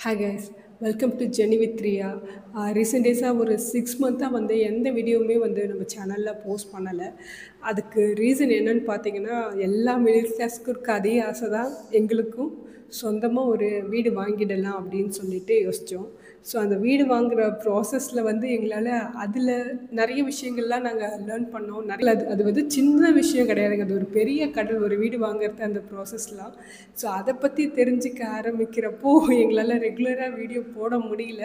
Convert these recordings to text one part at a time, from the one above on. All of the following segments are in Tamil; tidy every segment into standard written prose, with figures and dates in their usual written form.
Hi guys, welcome to Journey with Riya. Recent டேஸாக ஒரு 6 மந்த்தாக எந்த வீடியோவுமே நம்ம சேனலில் போஸ்ட் பண்ணலை. அதுக்கு ரீசன் என்னன்னு பார்த்தீங்கன்னா, எல்லா மிடில் கிளாஸ்க்கும் இருக்க அதே ஆசை தான் எங்களுக்கும். சொந்தமாக ஒரு வீடு வாங்கிடலாம் அப்படின்னு சொல்லிட்டு யோசித்தோம். ஸோ அந்த வீடு வாங்குகிற ப்ராசஸில் எங்களால் அதில் நிறைய விஷயங்கள்லாம் நாங்கள் லேர்ன் பண்ணோம். நிறைய அது சின்ன விஷயம் கிடையாதுங்க. அது ஒரு பெரிய கடல், ஒரு வீடு வாங்குறது அந்த ப்ராசஸ்லாம். ஸோ அதை பற்றி தெரிஞ்சுக்க ஆரம்பிக்கிறப்போ எங்களால் ரெகுலராக வீடியோ போட முடியல.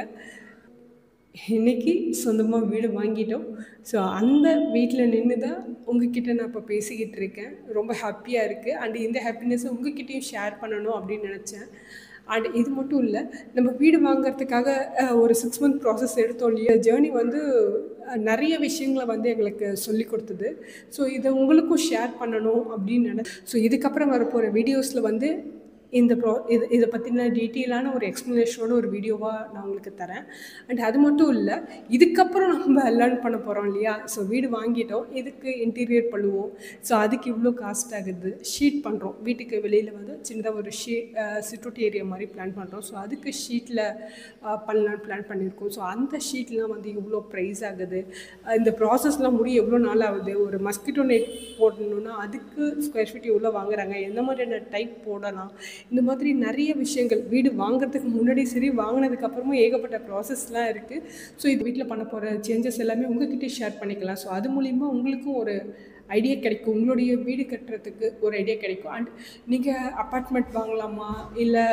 இன்றைக்கி சொந்தமாக வீடு வாங்கிட்டோம். ஸோ அந்த வீட்டில் நின்று தான் உங்ககிட்ட நான் இப்போ பேசிக்கிட்டு இருக்கேன். ரொம்ப ஹாப்பியாக இருக்குது. அண்ட் இந்த ஹாப்பினஸை உங்ககிட்டையும் ஷேர் பண்ணணும் அப்படின்னு நினச்சேன். அண்ட் இது மட்டும் இல்லை, நம்ம வீடு வாங்கிறதுக்காக ஒரு 6 மந்த் ப்ராசஸ் எடுத்தோம் இல்லையா? ஜேர்னி நிறைய விஷயங்களை எங்களுக்கு சொல்லி கொடுத்தது. ஸோ இதை உங்களுக்கும் ஷேர் பண்ணணும் அப்படின்னு ஸோ இதுக்கப்புறம் வரப்போகிற வீடியோஸில் இதை பற்றின டீட்டெயிலான ஒரு எக்ஸ்ப்ளனேஷனோட ஒரு வீடியோவாக நான் உங்களுக்கு தரேன். அண்ட் அது மட்டும் இல்லை, இதுக்கப்புறம் நம்ம லேர்ன் பண்ண போகிறோம் இல்லையா? ஸோ வீடு வாங்கிட்டோம், இதுக்கு இன்டீரியர் பண்ணுவோம். ஸோ அதுக்கு இவ்வளோ காஸ்ட் ஆகுது. ஷீட் பண்ணுறோம், வீட்டுக்கு வெளியில் சின்னதாக ஒரு சிட்டோட்டி ஏரியா மாதிரி பிளான் பண்ணுறோம். ஸோ அதுக்கு ஷீட்டில் பண்ணலான்னு பிளான் பண்ணியிருக்கோம். ஸோ அந்த ஷீட்லாம் இவ்வளோ ப்ரைஸ் ஆகுது. இந்த ப்ராசஸ்லாம் முடிய எவ்வளோ நாள் ஆகுது. ஒரு மஸ்கிட்டோ நெட் போடணுன்னா அதுக்கு ஸ்கொயர் ஃபீட் எவ்வளோ வாங்குறாங்க, எந்த மாதிரியான டைப் போடலாம், இந்த மாதிரி நிறைய விஷயங்கள் வீடு வாங்குறதுக்கு முன்னாடி சரி, வாங்கினதுக்கப்புறமும் ஏகப்பட்ட ப்ராசஸ்லாம் இருக்குது. ஸோ இது வீட்டில் பண்ண போகிற சேஞ்சஸ் எல்லாமே உங்கள்கிட்ட ஷேர் பண்ணிக்கலாம். ஸோ அது மூலிமா உங்களுக்கும் ஒரு ஐடியா கிடைக்கும், உங்களுடைய வீடு கட்டுறதுக்கு ஒரு ஐடியா கிடைக்கும். அண்ட் நீங்கள் அப்பார்ட்மெண்ட் வாங்கலாமா இல்லை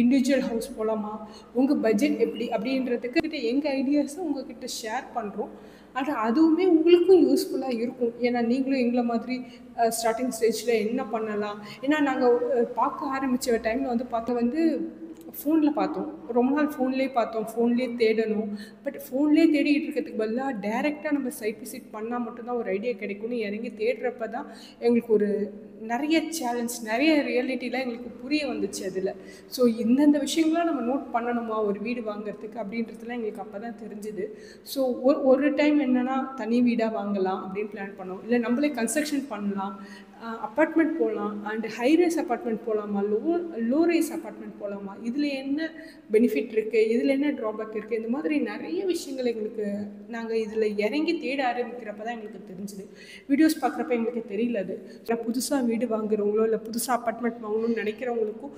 இண்டிவிஜுவல் ஹவுஸ் போகலாமா, உங்கள் பட்ஜெட் எப்படி அப்படின்றதுக்கு எங்கள் ஐடியாஸை உங்கள்கிட்ட ஷேர் பண்ணுறோம். ஆனால் அதுவுமே உங்களுக்கும் யூஸ்ஃபுல்லாக இருக்கும். ஏன்னா நீங்களும் எங்களை மாதிரி ஸ்டார்டிங் ஸ்டேஜில் என்ன பண்ணலாம். ஏன்னா நாங்கள் பார்க்க ஆரம்பித்த டைமில் பார்த்தா ஃபோனில் பார்த்தோம், ரொம்ப நாள் ஃபோன்லேயே பார்த்தோம், ஃபோன்லேயே தேடணும். பட் ஃபோன்லேயே தேடிக்கிட்டு இருக்கிறதுக்கு பதிலாக டைரெக்டாக நம்ம சைட் விசிட் பண்ணால் மட்டும்தான் ஒரு ஐடியா கிடைக்கும்னு இறங்கி தேடுறப்ப தான் எங்களுக்கு ஒரு நிறைய சேலஞ்ச், நிறைய ரியாலிட்டிலாம் எங்களுக்கு புரிய வந்துச்சு அதில். ஸோ இந்தந்த விஷயங்கள்லாம் நம்ம நோட் பண்ணணுமா ஒரு வீடு வாங்குறதுக்கு அப்படின்றதுலாம் எங்களுக்கு அப்போ தான் தெரிஞ்சுது. ஸோ ஒரு டைம் என்னென்னா தனி வீடாக வாங்கலாம் அப்படின்னு பிளான் பண்ணோம். இல்லை நம்மளே கன்ஸ்ட்ரக்ஷன் பண்ணலாம், அப்பார்ட்மெண்ட் போகலாம், அண்ட் ஹைரைஸ் அப்பார்ட்மெண்ட் போகலாமா, லோ ரைஸ் அப்பார்ட்மெண்ட் போகலாமா, இதில் என்ன பெனிஃபிட் இருக்குது, இதில் என்ன ட்ராபேக் இருக்குது, இந்த மாதிரி நிறைய விஷயங்கள் எங்களுக்கு நாங்கள் இதில் இறங்கி தேட ஆரம்பிக்கிறப்ப தான் எங்களுக்கு தெரிஞ்சுது. வீடியோஸ் பார்க்குறப்ப எங்களுக்கு தெரியல. அது புதுசாக வீடு வாங்குறவங்களோ இல்லை புதுசாக அப்பார்ட்மெண்ட் வாங்கணும்னு நினைக்கிறவங்களுக்கும்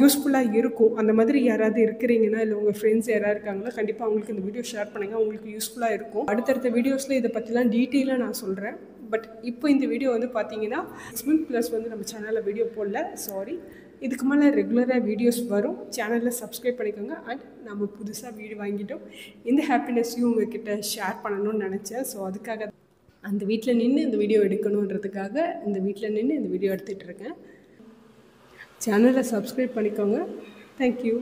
யூஸ்ஃபுல்லாக இருக்கும். அந்த மாதிரி யாராவது இருக்கிறீங்கன்னா, இல்லை உங்கள் ஃப்ரெண்ட்ஸ் யாராவது இருக்காங்களா, கண்டிப்பாக அவங்களுக்கு இந்த வீடியோ ஷேர் பண்ணுங்கள், அவங்களுக்கு யூஸ்ஃபுல்லாக இருக்கும். அடுத்தடுத்த வீடியோஸில் இதை பற்றிலாம் டீட்டெயிலாக நான் சொல்கிறேன். பட் இப்போ இந்த வீடியோ பார்த்தீங்கன்னா 6 மந்த் ப்ளஸ் நம்ம சேனலில் வீடியோ போடல, சாரி. இதுக்கு மேலே ரெகுலராக வீடியோஸ் வரும். சேனலில் சப்ஸ்கிரைப் பண்ணிக்கோங்க. அண்ட் நம்ம புதுசாக வீடு வாங்கிட்டோம், இந்த ஹாப்பினஸ்ஸையும் உங்கள்கிட்ட ஷேர் பண்ணணும்னு நினச்சேன். ஸோ அதுக்காக அந்த வீட்டில் நின்று இந்த வீடியோ எடுக்கணுன்றதுக்காக இந்த வீட்டில் நின்று இந்த வீடியோ எடுத்துகிட்ருக்கேன். சேனலை சப்ஸ்கிரைப் பண்ணிக்கோங்க. தேங்க்யூ.